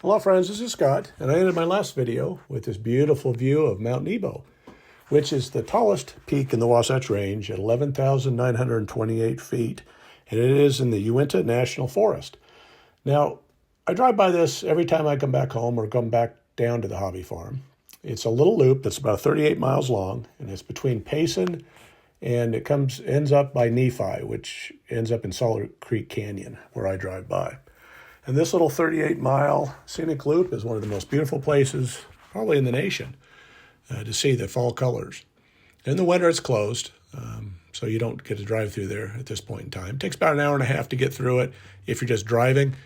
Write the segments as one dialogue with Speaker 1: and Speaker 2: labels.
Speaker 1: Hello friends, this is Scott, and I ended my last video with this beautiful view of Mount Nebo, which is the tallest peak in the Wasatch Range at 11,928 feet, and it is in the Uinta National Forest. Now, I drive by this every time I come back home or come back down to the hobby farm. It's a little loop that's about 38 miles long, and it's between Payson and it ends up by Nephi, which ends up in Salt Creek Canyon, where I drive by. And this little 38-mile scenic loop is one of the most beautiful places, probably in the nation, to see the fall colors. In the winter, it's closed, so you don't get to drive through there at this point in time. It takes about an hour and a half to get through it if you're just driving,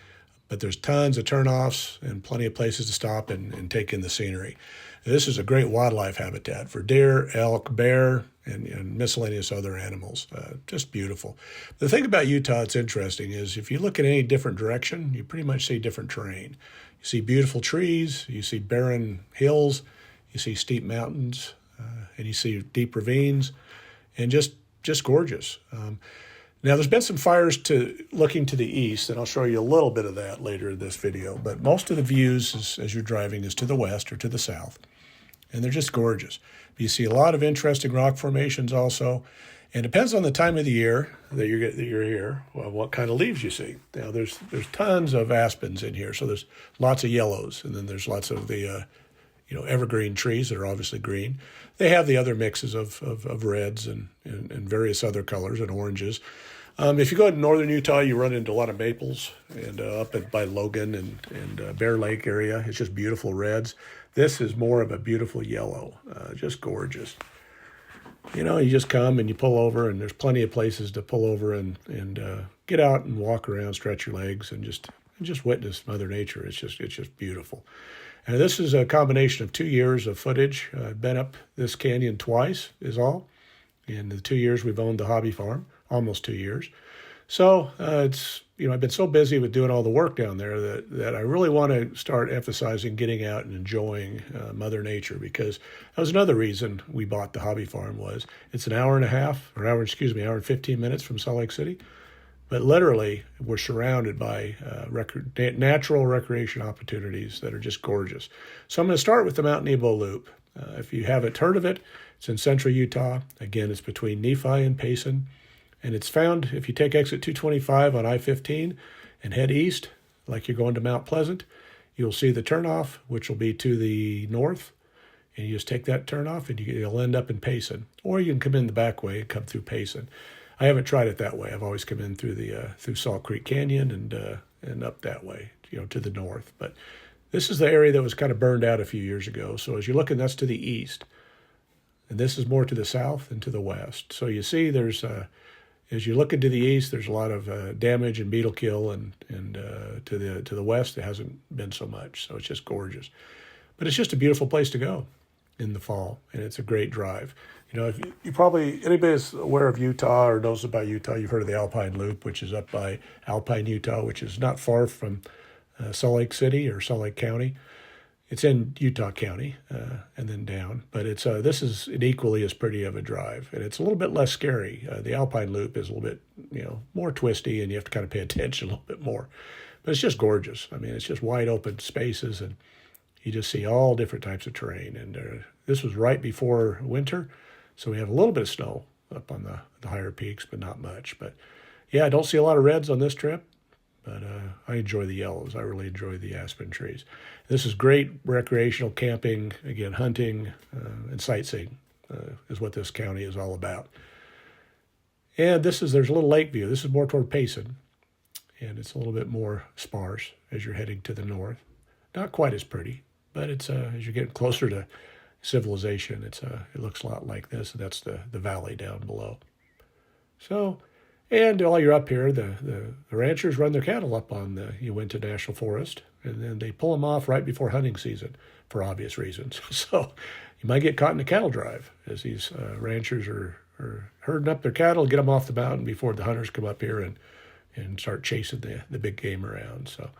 Speaker 1: but there's tons of turnoffs and plenty of places to stop and take in the scenery. This is a great wildlife habitat for deer, elk, bear, and miscellaneous other animals. Just beautiful. The thing about Utah that's interesting is if you look in any different direction, you pretty much see different terrain. You see beautiful trees, you see barren hills, you see steep mountains, and you see deep ravines, and just gorgeous. Now, there's been some fires looking to the east, and I'll show you a little bit of that later in this video, but most of the views as you're driving is to the west or to the south, and they're just gorgeous. You see a lot of interesting rock formations also, and it depends on the time of the year that you're here, what kind of leaves you see. Now, there's tons of aspens in here, so there's lots of yellows, and then there's lots of the evergreen trees that are obviously green. They have the other mixes of reds and various other colors and oranges. If you go to northern Utah, you run into a lot of maples, and by Logan and Bear Lake area, it's just beautiful reds. This is more of a beautiful yellow, just gorgeous. You know, you just come and you pull over, and there's plenty of places to pull over and get out and walk around, stretch your legs, and just witness Mother Nature. It's just beautiful. And this is a combination of 2 years of footage. I've been up this canyon twice, is all. In the 2 years we've owned the hobby farm, almost 2 years. So I've been so busy with doing all the work down there that I really want to start emphasizing getting out and enjoying Mother Nature, because that was another reason we bought the hobby farm. It's an hour and 15 minutes from Salt Lake City. But literally, we're surrounded by natural recreation opportunities that are just gorgeous. So I'm going to start with the Mount Nebo Loop. If you haven't heard of it, it's in central Utah. Again, it's between Nephi and Payson. And it's found if you take exit 225 on I-15 and head east, like you're going to Mount Pleasant, you'll see the turnoff, which will be to the north. And you just take that turnoff and you'll end up in Payson. Or you can come in the back way and come through Payson. I haven't tried it that way. I've always come in through Salt Creek Canyon and up that way, to the north. But this is the area that was kind of burned out a few years ago. So as you're looking, that's to the east, and this is more to the south and to the west. So you see, there's as you're looking to the east, there's a lot of damage and beetle kill, and to the west, there hasn't been so much. So it's just gorgeous. But it's just a beautiful place to go in the fall, and it's a great drive. If you probably, anybody that's aware of Utah or knows about Utah, you've heard of the Alpine Loop, which is up by Alpine, Utah, which is not far from Salt Lake City or Salt Lake County. It's in Utah County and then down, but this is an equally as pretty of a drive, and it's a little bit less scary. The Alpine Loop is a little bit, more twisty, and you have to kind of pay attention a little bit more. But it's just gorgeous. I mean, it's just wide open spaces, and you just see all different types of terrain. And this was right before winter, so we have a little bit of snow up on the higher peaks, but not much. But yeah, I don't see a lot of reds on this trip, but I enjoy the yellows. I really enjoy the aspen trees. This is great recreational camping, again, hunting and sightseeing is what this county is all about. And there's a little lake view. This is more toward Payson, and it's a little bit more sparse as you're heading to the north. Not quite as pretty, but it's as you're getting closer to civilization, it looks a lot like this, and that's the valley down below. So, and while you're up here, the ranchers run their cattle up on the Uinta National Forest, and then they pull them off right before hunting season for obvious reasons. So you might get caught in a cattle drive as these ranchers are herding up their cattle, get them off the mountain before the hunters come up here and start chasing the big game around. So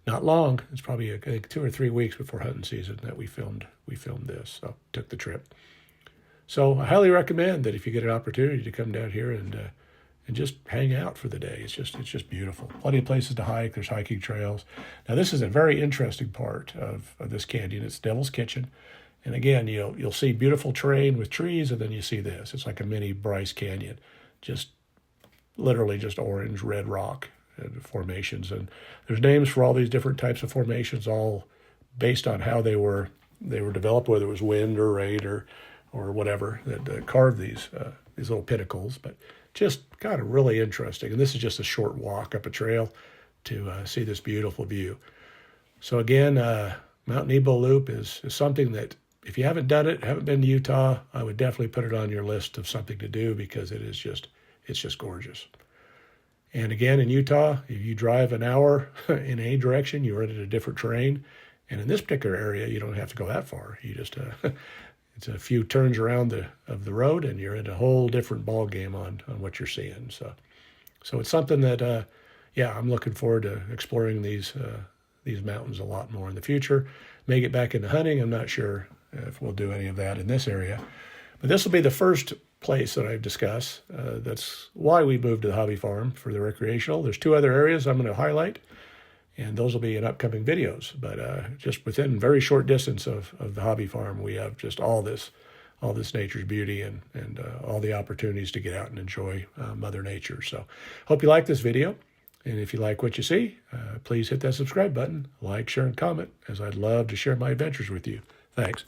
Speaker 1: not long. It's probably I think 2 or 3 weeks before hunting season that we filmed this. So took the trip. So I highly recommend that if you get an opportunity to come down here and and just hang out for the day. It's just beautiful. Plenty of places to hike. There's hiking trails. Now, this is a very interesting part of this canyon. It's Devil's Kitchen. And again, you'll see beautiful terrain with trees, and then you see this. It's like a mini Bryce Canyon, just literally just orange, red rock formations. And there's names for all these different types of formations, all based on how they were developed, whether it was wind or rain or whatever that carved these little pinnacles. But just kind of really interesting. And this is just a short walk up a trail to see this beautiful view. So again, Mount Nebo Loop is something that, if you haven't done it, haven't been to Utah, I would definitely put it on your list of something to do, because it's just gorgeous. And again, in Utah, if you drive an hour in any direction, you're in a different terrain. And in this particular area, you don't have to go that far. You just it's a few turns around the road, and you're in a whole different ball game on what you're seeing. So it's something that I'm looking forward to exploring these mountains a lot more in the future. May get back into hunting. I'm not sure if we'll do any of that in this area. But this will be the first place that I've discussed. That's why we moved to the hobby farm for the recreational. There's 2 other areas I'm going to highlight, and those will be in upcoming videos. But just within very short distance of the hobby farm, we have just all this nature's beauty and all the opportunities to get out and enjoy Mother Nature. So hope you like this video. And if you like what you see, please hit that subscribe button, like, share, and comment, as I'd love to share my adventures with you. Thanks.